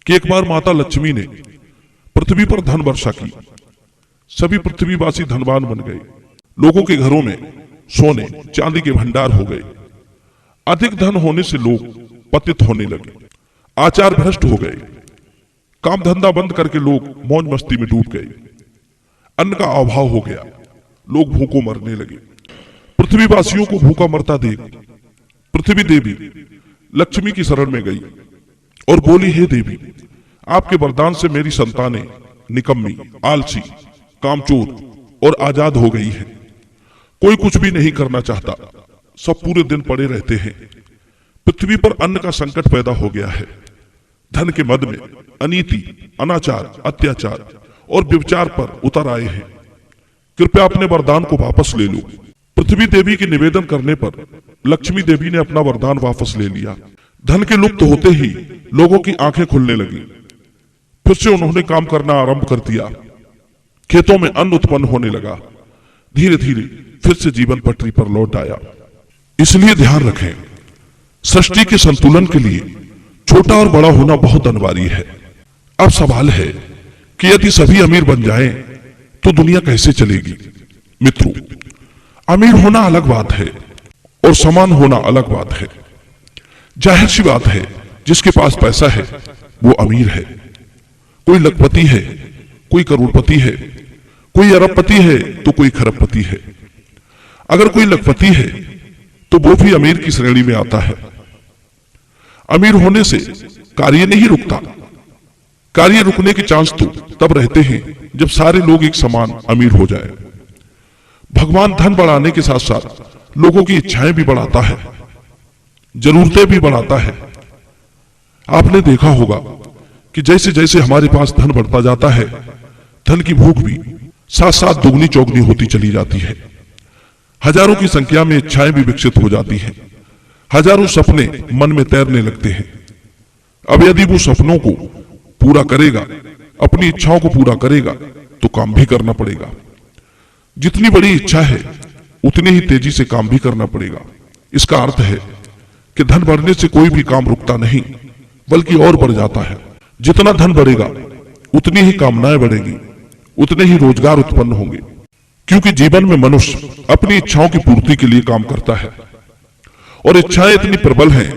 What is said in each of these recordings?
कि एक बार माता लक्ष्मी ने पृथ्वी पर धन वर्षा की। सभी पृथ्वीवासी धनवान बन गए। लोगों के घरों में सोने चांदी के भंडार हो गए। अधिक धन होने से लोग पतित होने लगे, आचार भ्रष्ट हो गए। काम धंधा बंद करके लोग मौज मस्ती में डूब गए। अन्न का अभाव हो गया, लोग भूखों मरने लगे। पृथ्वीवासियों को भूखा मरता देख पृथ्वी देवी लक्ष्मी की शरण में गई और बोली, हे देवी, आपके वरदान से मेरी संतानें निकम्मी, आलसी, कामचोर और आजाद हो गई है। कोई कुछ भी नहीं करना चाहता, सब पूरे दिन पड़े रहते हैं। पृथ्वी पर अन्न का संकट पैदा हो गया है। धन के मद में अनीति, अनाचार, अत्याचार और व्यभिचार पर उतर आए हैं। कृपया अपने वरदान को वापस ले लो। पृथ्वी देवी के निवेदन करने पर लक्ष्मी देवी ने अपना वरदान वापस ले लिया। धन के लुप्त होते ही लोगों की आंखें खुलने लगी। फिर से उन्होंने काम करना आरंभ कर दिया। खेतों में अन्न उत्पन्न होने लगा। धीरे धीरे फिर से जीवन पटरी पर लौट आया। इसलिए ध्यान रखें, सृष्टि के संतुलन के लिए छोटा और बड़ा होना बहुत अनिवार्य है। अब सवाल है कि यदि सभी अमीर बन जाएं तो दुनिया कैसे चलेगी? मित्रों, अमीर होना अलग बात है और समान होना अलग बात है। जाहिर सी बात है, जिसके पास पैसा है वो अमीर है। कोई लखपति है, कोई करोड़पति है, कोई अरबपति है तो कोई खरबपति है। अगर कोई लखपति है तो वो भी अमीर की श्रेणी में आता है। अमीर होने से कार्य नहीं रुकता। कार्य रुकने के चांस तो तब रहते हैं जब सारे लोग एक समान अमीर हो जाए। भगवान धन बढ़ाने के साथ साथ लोगों की इच्छाएं भी बढ़ाता है, जरूरतें भी बढ़ाता है। आपने देखा होगा कि जैसे जैसे हमारे पास धन बढ़ता जाता है, धन की भूख भी साथ साथ दुगनी चौगनी होती चली जाती है। हजारों की संख्या में इच्छाएं भी विकसित हो जाती हैं। हजारों सपने मन में तैरने लगते हैं। अब यदि वो सपनों को पूरा करेगा, अपनी इच्छाओं को पूरा करेगा, तो काम भी करना पड़ेगा। जितनी बड़ी इच्छा है उतनी ही तेजी से काम भी करना पड़ेगा। इसका अर्थ है कि धन बढ़ने से कोई भी काम रुकता नहीं, बल्कि और बढ़ जाता है। जितना धन बढ़ेगा उतनी ही कामनाएं बढ़ेंगी, उतने ही रोजगार उत्पन्न होंगे। क्योंकि जीवन में मनुष्य अपनी इच्छाओं की पूर्ति के लिए काम करता है और इच्छाएं इतनी प्रबल हैं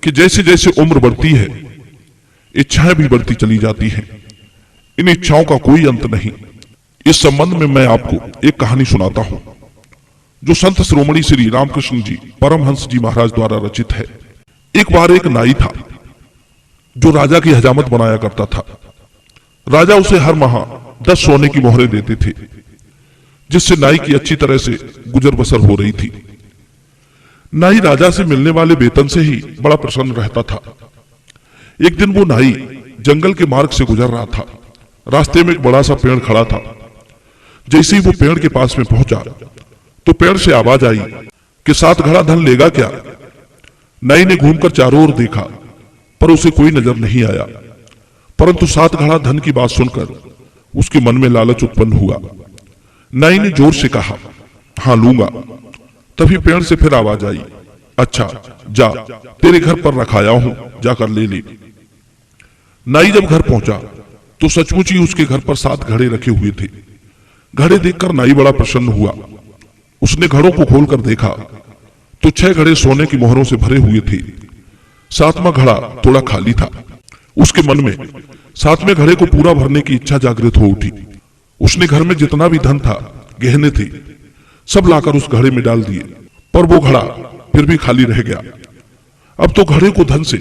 कि जैसे जैसे उम्र बढ़ती है इच्छाएं भी बढ़ती चली जाती हैं। इन इच्छाओं का कोई अंत नहीं। इस संबंध में मैं आपको एक कहानी सुनाता हूं जो संत श्रोमणी श्री रामकृष्ण जी परमहंस जी महाराज द्वारा रचित है। एक बार एक नाई था जो राजा की हजामत बनाया करता था। राजा उसे हर माह 10 सोने की मोहरें देते थे, जिससे नाई की अच्छी तरह से गुजर बसर हो रही थी। नाई राजा से मिलने वाले वेतन से ही बड़ा प्रसन्न रहता था। एक दिन वो नाई जंगल के मार्ग से गुजर रहा था। रास्ते में एक बड़ा सा पेड़ खड़ा था। जैसे ही वो पेड़ के पास में पहुंचा तो पेड़ से आवाज आई कि 7 घड़ा धन लेगा क्या? नाई ने घूमकर चारों ओर देखा पर उसे कोई नजर नहीं आया। परंतु 7 घड़ा धन की बात सुनकर उसके मन में लालच उत्पन्न हुआ। नाई ने जोर से कहा, हाँ लूंगा। तभी पेड़ से फिर आवाज आई, अच्छा जा, तेरे घर पर रखाया हूं, जाकर ले ले। नाई जब घर पहुंचा तो सचमुच ही उसके घर पर 7 घड़े रखे हुए थे। घड़े देखकर नाई बड़ा प्रसन्न हुआ। उसने घड़ों को खोलकर देखा तो 6 घड़े सोने की मोहरों से भरे हुए थे। 7वां घड़ा थोड़ा खाली था। उसके मन में 7वें घड़े को पूरा भरने की इच्छा जागृत हो उठी। उसने घर में जितना भी धन था, गहने थे, सब लाकर उस घड़े में डाल दिए, पर वो घड़ा फिर भी खाली रह गया। अब तो घड़े को धन से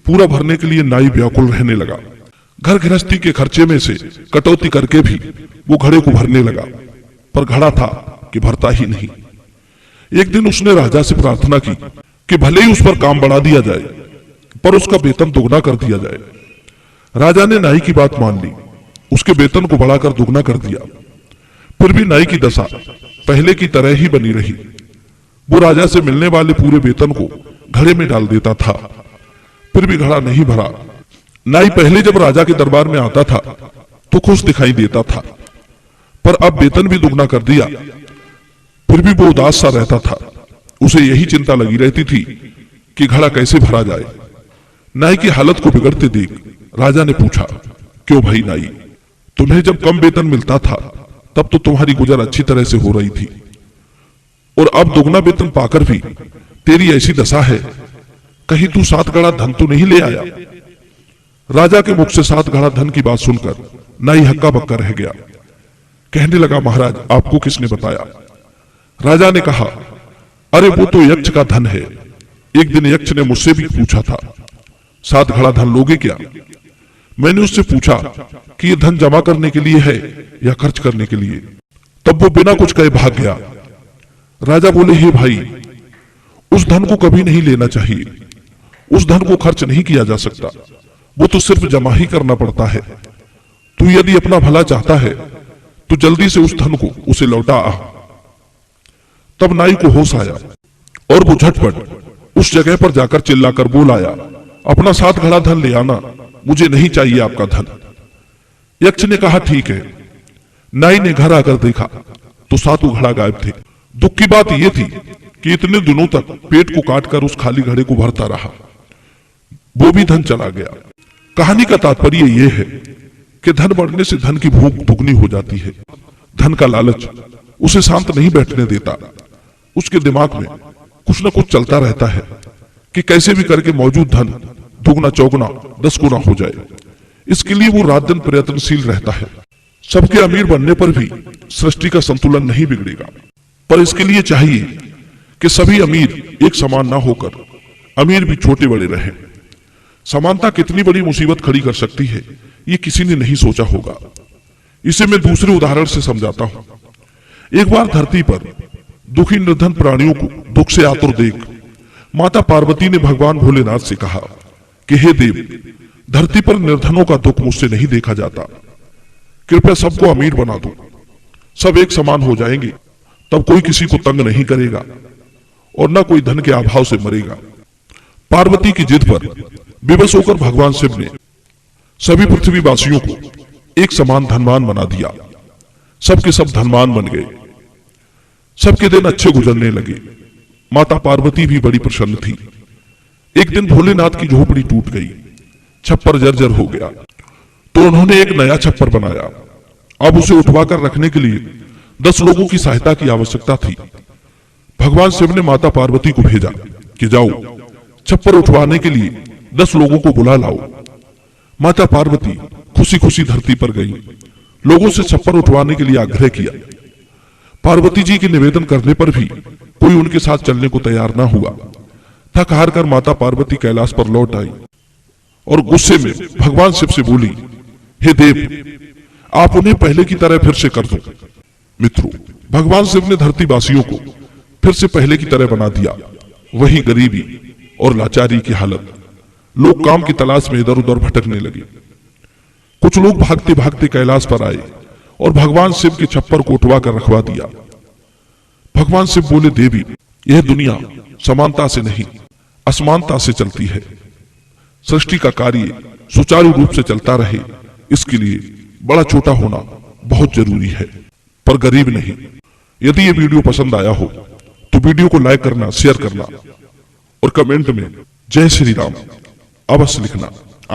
पूरा भरने के लिए नाई व्याकुल रहने लगा। घर गृहस्थी के खर्चे में से कटौती करके भी वो घड़े को भरने लगा, पर घड़ा था कि भरता ही नहीं। एक दिन उसने राजा से प्रार्थना की कि भले ही उस पर काम बढ़ा दिया जाए, पर उसका वेतन दुगना कर दिया जाए। राजा ने नाई की बात मान ली, उसके वेतन को बढ़ाकर दुगना कर दिया। फिर भी नाई की दशा पहले की तरह ही बनी रही। वो राजा से मिलने वाले पूरे वेतन को घड़े में डाल देता था, फिर भी घड़ा नहीं भरा। नाई पहले जब राजा के दरबार में आता था तो खुश दिखाई देता था, पर अब वेतन भी दुगना कर दिया, फिर भी वो उदास सा रहता था। उसे यही चिंता लगी रहती थी कि घड़ा कैसे भरा जाए। नाई की हालत को बिगड़ते देख राजा ने पूछा, क्यों भाई नाई, तुम्हें जब कम वेतन मिलता था तब तो तुम्हारी गुजर अच्छी तरह से हो रही थी, और अब दुगना वेतन पाकर भी तेरी ऐसी दशा है, कहीं तू 7 गड़ा धन तो नहीं ले आया? राजा के मुख से 7 गड़ा धन की बात सुनकर नाई हक्का बक्का रह गया। कहने लगा, महाराज आपको किसने बताया? राजा ने कहा, अरे वो तो यक्ष का धन है। एक दिन यक्ष ने मुझसे भी पूछा था, 7 घड़ा धन लोगे क्या? मैंने उससे पूछा कि ये धन जमा करने के लिए है या खर्च करने के लिए? तब वो बिना कुछ कहे भाग गया। राजा बोले, हे भाई, उस धन को कभी नहीं लेना चाहिए, उस धन को खर्च नहीं किया जा सकता, वो तो सिर्फ जमा ही करना पड़ता है। तू यदि अपना भला चाहता है तो जल्दी से उस धन को उसे लौटा आ। तब नाई को होश आया और वो झटपट उस जगह पर जाकर चिल्लाकर बोल आया, अपना 7 घड़ा धन ले आना, मुझे नहीं चाहिए आपका धन। यक्ष ने कहा, ठीक है। नाई ने घर आकर देखा तो 7 घड़ा गायब थे। दुख की बात यह थी कि इतने दिनों तक पेट को काटकर उस खाली घड़े को भरता रहा, वो भी धन चला गया। कहानी का तात्पर्य यह है कि धन बढ़ने से धन की भूख दुगनी हो जाती है। धन का लालच उसे शांत नहीं बैठने देता, उसके दिमाग में कुछ न कुछ चलता रहता है कि कैसे भी करके मौजूद धन दुगना चौगुना 10 गुना हो जाए। इसके लिए वो रात दिन प्रयत्नशील रहता है। सबके अमीर बनने पर भी सृष्टि का संतुलन नहीं बिगड़ेगा, पर इसके लिए चाहिए कि सभी अमीर एक समान ना होकर अमीर भी छोटे बड़े रहें। समानता कितनी बड़ी मुसीबत खड़ी कर सकती है, ये किसी ने नहीं सोचा होगा। इसे मैं दूसरे उदाहरण से समझाता हूं। एक बार धरती पर दुखी निर्धन प्राणियों को दुख से आतुर देख माता पार्वती ने भगवान भोलेनाथ से कहा कि हे देव, धरती पर निर्धनों का दुख मुझसे नहीं देखा जाता, कृपया सबको अमीर बना दो, सब एक समान हो जाएंगे, तब कोई किसी को तंग नहीं करेगा और न कोई धन के अभाव से मरेगा। पार्वती की जिद पर विवश होकर भगवान शिव ने सभी पृथ्वीवासियों को एक समान धनवान बना दिया। सबके सब धनवान बन गए। सबके दिन अच्छे गुजरने लगे। माता पार्वती भी बड़ी प्रसन्न थी। एक दिन भोलेनाथ की झोपड़ी टूट गई, छप्पर जर्जर हो गया, तो उन्होंने एक नया छप्पर बनाया। अब उसे उठवाकर रखने के लिए 10 लोगों की सहायता की आवश्यकता थी। भगवान शिव ने माता पार्वती को भेजा कि जाओ छप्पर उठवाने के लिए 10 लोगों को बुला लाओ। माता पार्वती खुशी खुशी धरती पर गई, लोगों से छप्पर उठवाने के लिए आग्रह किया। पार्वती जी के निवेदन करने पर भी कोई उनके साथ चलने को तैयार ना हुआ। थक हार कर माता पार्वती कैलाश पर लौट आई और गुस्से में भगवान शिव से बोली, हे देव, आप उन्हें पहले की तरह फिर से कर दो। मित्रों, भगवान शिव ने धरती वासियों को फिर से पहले की तरह बना दिया। वही गरीबी और लाचारी की हालत। लोग काम की तलाश में इधर उधर भटकने लगे। कुछ लोग भागते भागते कैलाश पर आए और भगवान शिव के छप्पर को उठवा कर रखवा दिया। भगवान शिव बोले, देवी, यह दुनिया समानता से नहीं असमानता से चलती है। सृष्टि का कार्य सुचारू रूप से चलता रहे, इसके लिए बड़ा छोटा होना बहुत जरूरी है, पर गरीब नहीं। यदि ये वीडियो पसंद आया हो तो वीडियो को लाइक करना, शेयर करना और कमेंट में जय श्री राम अवश्य लिखना।